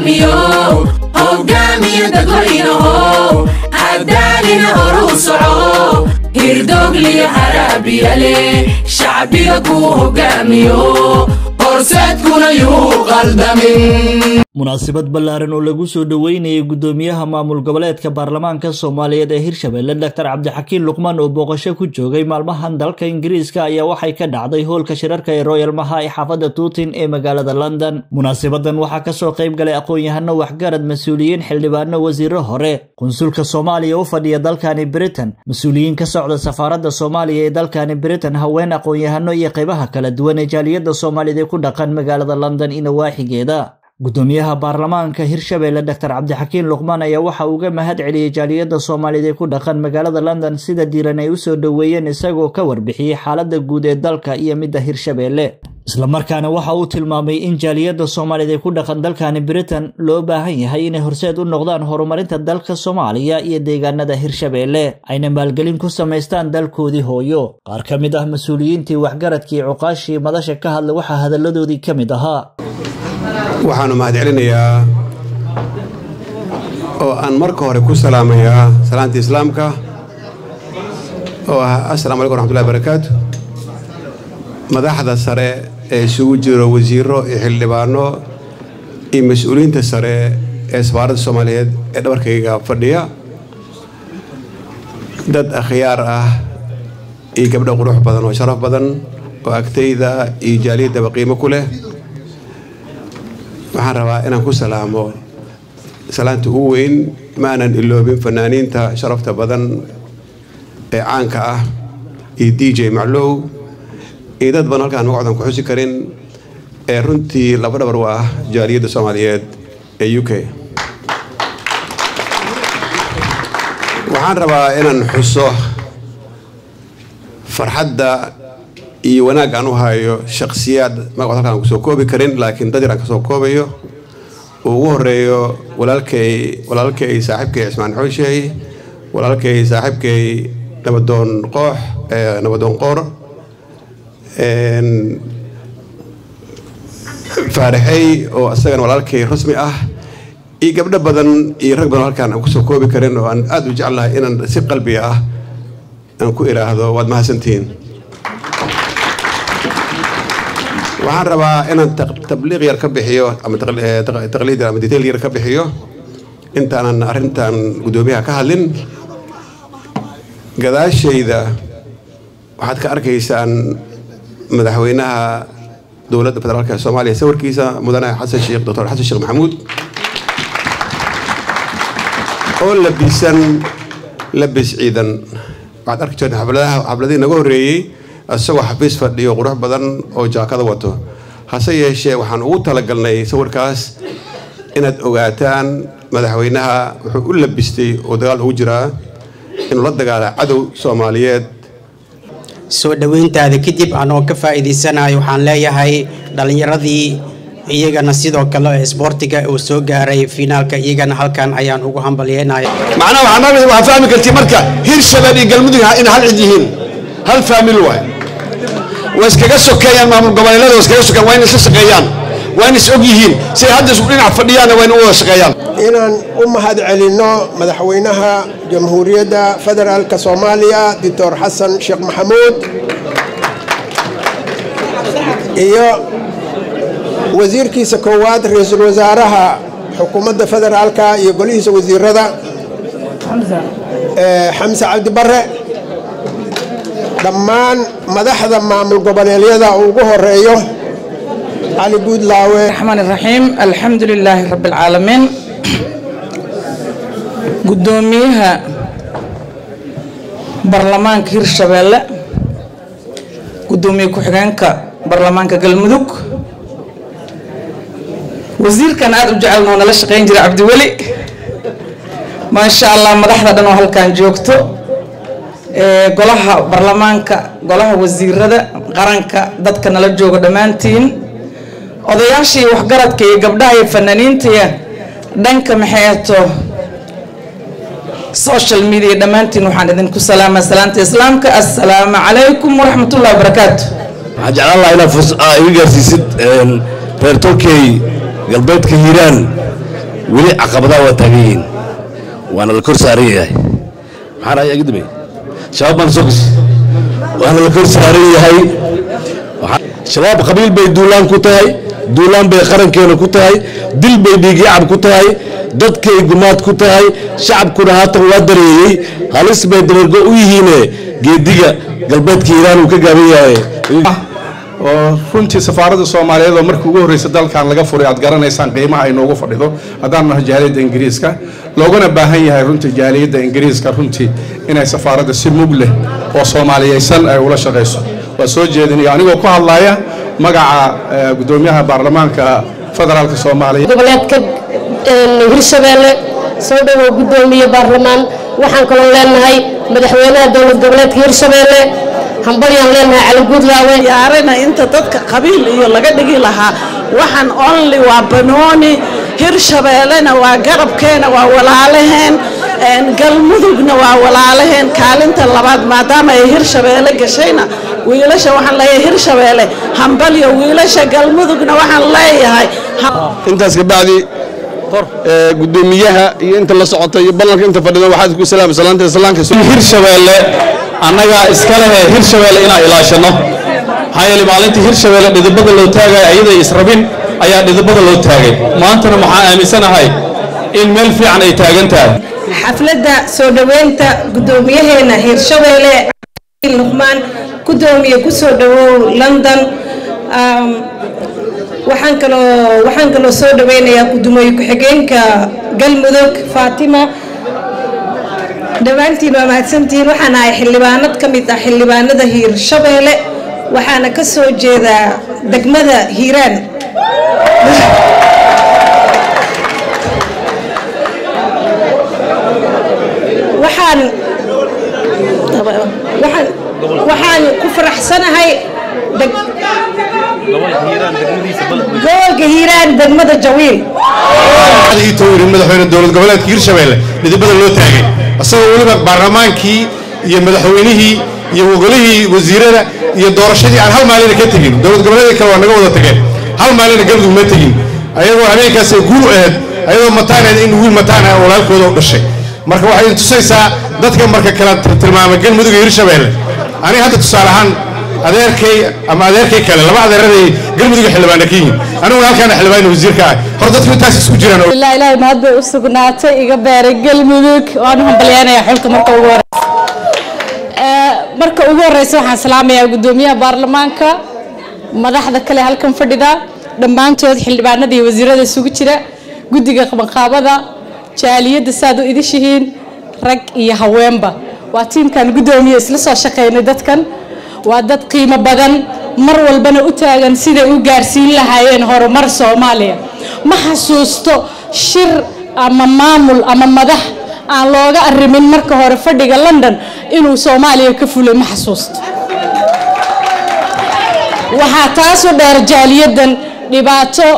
هوغاميو هوغاميو دادوينو هدالنا هروسعو هيردوغلي هرابيا لي شعبي كو هوغاميو horseedkuna yuu qaldamin. munaasabad ballaaran oo lagu soo dhaweynayay gudoomiyaha maamul goboleedka baarlamaanka Soomaaliyeed ee Hirshabelle Dr. Cabdixakiin Luqmaan oo booqasho ku joogay maalmahan dalka Ingiriiska ayaa waxay ka dhacday hoolka shirarka ee Royal Maha ee xaafadda Tooting ee magaalada London. munaasabadan waxaa ka soo qayb galay aqoon-yahano waxgarad mas'uuliyiin xildhibaano wasiiro hore konsulka Soomaaliya u fadhiya dalkani Britain mas'uuliyiin ka socda safaaradda Soomaaliya ee dalkani Britain haween aqoon-yahano iyo qaybaha kala duwan ee jaaliyadda Soomaaliyeed ku dhaqan magaalada London ina waaxigeeda. gudoomiyaha baarlamaanka Hirshabelle Dr. Cabdixakiin Luqmaan ayaa waxa uu uga mahad celiyay jaaliyadda Soomaaliyeed ku dhaqan magaalada London sida diiran ay u soo dhaweeyeen isagoo ka warbixiyay xaaladda guud ee dalka iyo midda Hirshabelle. isla markaana waxa uu tilmaamay in jaaliyadda Soomaaliyeed ku dhaqan dalkani Britain loo baahan yahay inay horseed u noqdaan horumarinta dalka Soomaaliya iyo deegaanada Hirshabelle ayna maalgelin ku sameystaan dalkoodii hooyo. qaar ka mid ah mas'uuliyiintii waxgaradkii cuqaashi madasha ka hadlay waxa hadaladoodii ka mid ahaa waxaanu mahad celinayaa oo aan marka hore ku salaamayaa salaanta islaamka oo ah assalaamu alaykum warahmatullahi wabarakaatuh madaxda sare ee isugu jiro wasiiro iyo xildhibaano iyo mas'uuliyiinta sare ee safaaradda Soomaaliyeed ee dhabarkayga fadhiya dad akhyaar ah iyo gabdho qurux badan oo sharaf badan oo agtayda iyo jaaliyadda qiimo ku leh waxaan rabaa inaan ku salaamo salaanta ugu weyn maanan iloobin fanaaniinta sharafta badan ee caanka ah iyo DJ Maclow iyo dad badan halkaan magacoodan ku xusi karin ee runtii laba dhabar u ah jaaliyadda Soomaaliyeed ee UK. waxaan rabaa inaan xuso farxadda iyo wanaag aan u hayo shakhsiyaad magacooda halkaan ku soo koobi karin laakiin dad yar aan ka soo koobayo ugu horeeyo walaalkay saaxiibkay Ismaan Xooshay walaalkay saaxiibkay nabadoon qoor faaraxay oo asagana walaalkay rasmi ah iyo gabdho badan iyo rag badan halkaan aan ku soo koobi karin oo aan aad u jecelahay inaan si qalbi ah aan ku iraahdo waad mahadsantihiin. waxaan rabaa inaan tabliiq yar ka bixiyo ama taqliid ama detail yar ka bixiyo intaanan arrintan gudoomiyaha ka hadlin. gadaashayda waxaad ka arkaysaan madaxweynaha dowladda federaalka Soomaaliya sawirkiisa mudane Xasan Sheekh Dr. Xasan Sheekh Maxamuud oo labis ciidan waxaad arki jirtay xafladii naga horreeyay asagoo xafiis fadhiyo qurux badan oo jaakada wato hase yeeshee waxaan ugu talagalnay sawirkaas inaad ogaataan madaxweynaha wuxuu u labistay oo dagaal ugu jiraa inuu la dagaalo cadow Soomaaliyeed. soo dhaweyntaada kadib anoo ka faa'iideysanayo waxaan leeyahay dhalinyaradii iyagana sidoo kale isboortiga oo soo gaaray finaalka iyagana halkan ayaan ugu hambalyeynaa. macnaha waxaan fahmi kartay marka Hirshabelle iyo Galmudug in hal cid yihiin hal family waay واسكجا سكيان ما من قبائل لا واسكجا سكيان وين سكيان وين سأجيهين سيهدد سكرين عفديان وين هو سكيان إن هذا علينا مدحوينها جمهورية فدرال كصوماليا دكتور حسن شيخ محمود إياه وزير كيس كواد رئيس الوزراء حكومة فدرال كا يقوليه وزير رضا حمزة عبد البر دمان مدحدا معمل قبليليدا ugu horeeyo علي بود لاوي الرحمن الرحيم الحمد لله رب العالمين قدوميها برلمان هيرشبelle قدومي كحجانك برلمان كجلمدوك وزير كان عاد وجعلنا ولا شقين جري عبد الولي ما شاء الله مدحدا دنو هل كان جوجتو golaha baarlamaanka golaha wasiirada qaranka dadka nala jooga dhamaantiin odayaashii waxgaradka iyo gabdhaha iyo fanaaniinta dhanka maxayto social media dhamaantiin waxaan idinku salaamaa salaanta islaamka assalaamu calaykum waraxmatullaahi wabarakaatuh waxaan jeclaan lahaa inaad iga gaarsiisid reer Turkey galbeedka Hiiraan ولي عقبضة وتاجين وأنا الكرسي أريه محنا يا قدمي شباب منسوقس وأنا الكرسي أريه هاي شباب قبيل بيدولان كتاي دولان بيقرن كانوا كتاي دل بيجي عم كتاي ضد كي جماعة كتاي شعب كنا هات ودري خالص بيدرجو ويهنا جديجا قلبت كيران وكجابية runtii safaaradda Soomaaliyeed oo markii ugu horeysay dalkan laga furay aad garanaysaan qiimaha ay noogu fadhido hadaan nahay jaaliyadda Ingiriiska loogana baahan yahay runtii jaaliyadda Ingiriiska runtii inay safaaradda si mug leh oo Soomaaliyeysan ay ula shaqeyso waa soo jeedinaya anigoo ku hadlaya magaca gudoomiyaha baarlamaanka federaalka Soomaaliya goboleedka Hirshabeelle soo dhawo gudoomiyaha baarlamaan waxaan kaloo leenahay madaxweynaha dowlad goboleedka Hirshabeelle hambalyan leenahay cali gudlaawe yaarana inta dadka qabiil iyo laga dhigi lahaa waxaan only waa banooni Hirshabeellena waa garabkeena waa walaalaheen galmudugna waa walaalaheen kaalinta labaad maadaama ay Hirshabeelle gashayna wiilasha waxaan leeyahay Hirshabeelle hambalyo wiilasha galmudugna waxaan leeyahay intaas ka bacdi gudoomiyaha iyo inta la socotay iyo ballanka inta fadhido waxaad ku salaamta Hirshabeelle annaga iska leh Hirshabeelle inaa ilaashano hay'ad maalinta Hirshabeelle dhidibada loo taagay ayada israbin ayaa dhidibada loo taagay maantana waxaan aaminsanahay in meel fiican ay taagan tahay xafladda soo dhaweynta gudoomiyaheena Hirshabeelle Luqmaan gudoomiye ku soo dhawow London waxaan kaloo soo dhaweynayaa gudoomiye ku-xigeenka Galmudug Fatima dhawaantiin waa mahadsantiin waxaan ahay xildhibaanad ka mid ah xildhibaanada Hirshabeelle waxaana ka soo jeedaa degmada Hiiraan waxaan ku faraxsanahay gobolka Hiiraan degmada Jawiil madaxweyne dowlad goboleedka Hirshabeelle dhidibada loo taagay asagoo waliba baarlamaankii iyo madaxweynihii iyo ogolihii wasiirada iyo doorashadii aan hal maalin ka tagin dowlad goboleedka kale waa naga wada tageen hal maalin galmudug ma tagin ayagoo habeenkaas ay guul ahayd ayagoo mataaneed in wiil mataan ah walaalkooda u dhashay marka waxay tusaysaa dadka marka kala tilmaamay galmudug iyo Hirshabeelle ani hadda tusaale ahaan adeerkay kale laba adeeraday galmudug xildhibaan ka yihiin anigu halkaan xildhibaan wasiirka ah hor dadku intaas isku jiraan ilaahay ma hadda u sugnaatay iga beeray galmudug waan hambalyeynaya xilka marka ugu horeysa waxaan salaamayaa gudoomiyaha baarlamaanka madaxda kale halkan fadhida dhammaantood xildhibaanada iyo wasiirada isugu jira guddiga qabanqaabada jaaliyadda saad u idishihiin rag iyo haweenba waa tiimkan gudoomiye isla soo shaqeynay dadkan waa dad qiimo badan mar walbana u taagan siday u gaarsiin lahaayeen horumar Soomaaliya ma xasuusto shir ama maamul ama madax aan looga arrimin marka hore fadhiga London inuu Soomaaliya ka fulay ma xasuusto waxa taas oo dheer jaaliyadan dhibaato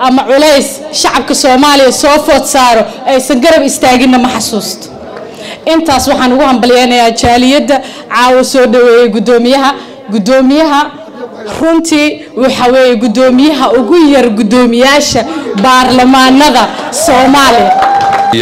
ama culays shacabka Soomaaliya soo food saaro aysan garab istaagin ma xasuusto intaas waxaan ugu hambalyeeynaa jaaliyadda caawa soo dhaweeyay gudoomiyaha runtii waxa weeye gudoomiyaha ugu yar gudoomiyaasha baarlamaanada Soomaaliya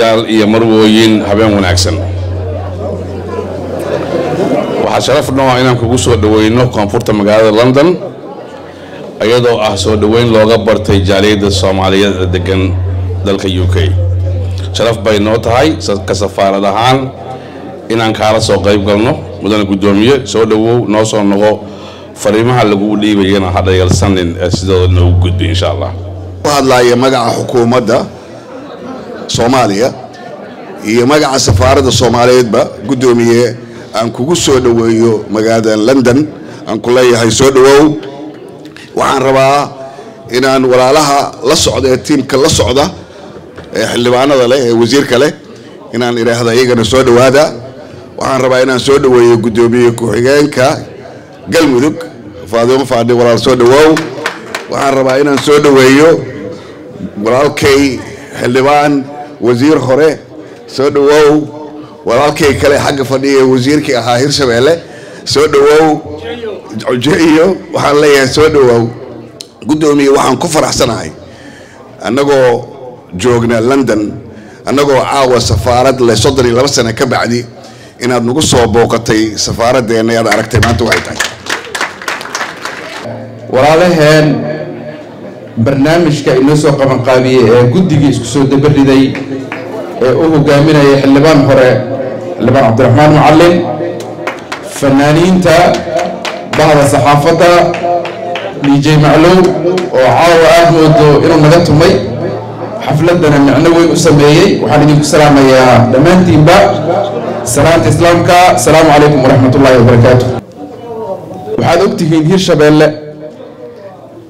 yaal iyo marwooyin habeen wanaagsan waxa sharaf noo inaan kugu soo dhaweyno koonfurta magaalada London ayadoo ah soo dhaweyn looga bartay jaaliyadda Soomaaliyeed ee degan dalka UK sharaf bay noo tahay ka safaarad ahaan inaan kaala soo qayb galno mudane gudoomiye soo dhawow noo soo noqo fariimaha lagu dhiibayna hadda yalsanin sidoo noo gudbi insha Allah hadlaaya magaca xukuumadda Soomaaliya iyo magaca safaaradda Soomaaliyeedba gudoomiye aan kugu soo dhaweeyo magaalada London aan ku leeyahay soo dhawow waxaan rabaa inaan walaalaha la socdo tiimka la socda xildhibaanada leh ee wasiirka leh inaan iraahdo iyagana soo dhawaada waxaan rabaa inaan soo dhaweeyo gudoomiye ku-xigeenka Galmudug Faadimo Faadhi walaal soo dhawow waxaan rabaa inaan soo dhaweeyo walaalkay xildhibaan wasiir hore soo dhawow walaalkay kale xagga fadhiya wasiirkii ahaa Hirshabeelle soo dhawow ujeeyo waxaan leeyahay soo dhawow gudoomiye waxaan ku faraxsanahay annagoo joogna London annagoo caawa safaarad le 32 sano ka bacdi inaad nagu soo booqatay safaaraddeena aad aragtay maanta waxay tahay walaalaheen barnaamijka inoo soo qaban qaabiyay ee guddiga isku soo dabariday ee uu hogaaminayay xildhibaan hore xildhibaan Cabdiraxmaan Macallin fanaaniinta bahda saxaafadda DJ Maclow oo caawa aad moodo inuu naga tumay xafladana macno weyn u sameeyay waxaan idinku salaamayaa dhammaantiinba salaanta islaamka assalaamu calaykum waraxmatullaahi wabarakaatuh waxaad ogtihiin Hirshabeelle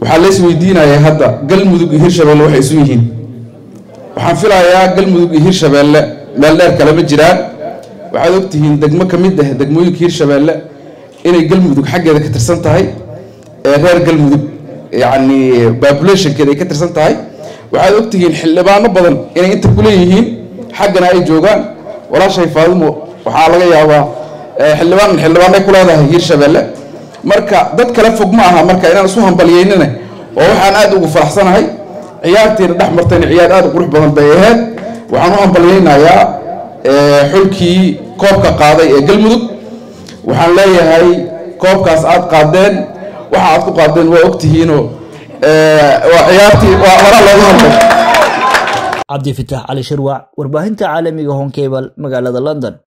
waxaa la isweydiinayaa hadda galmudug iyo Hirshabeelle waxay isu yihiin waxaan filayaa galmudug iyo Hirshabeelle meel dheer kale ma jiraan waxaad ogtihiin degmo ka mid ah degmooyinka Hirshabeelle inay galmudug xaggeeda ka tirsan tahay ee reer galmudug yani population-keeda ay ka tirsan tahay waxaad ogtihiin xildhibaano badan inay inta ku leeyihiin xaggana ay joogaan walaashay Faadumo waxaa laga yaabaa xildhibaan ay ku leedahay Hirshabeelle marka dad kala fog ma aha marka inaan isu hambaliyeynina oo waxaan aad ugu faraxsanahay ciyaarteena dhex martayna ciyaar aad u qurux badan bay ahayd waxaan u hambaliyeynayaa xulkii koobka qaaday ee galmudug waxaan leeyahay koobkaas aad qaadeen waxa aad ku qaadeen waa ogtihiinoo waa ciyaartii waa hore looga hadlay cabdi fitaax cali shirwac warbaahinta caalamiga Home Cable magaalada London.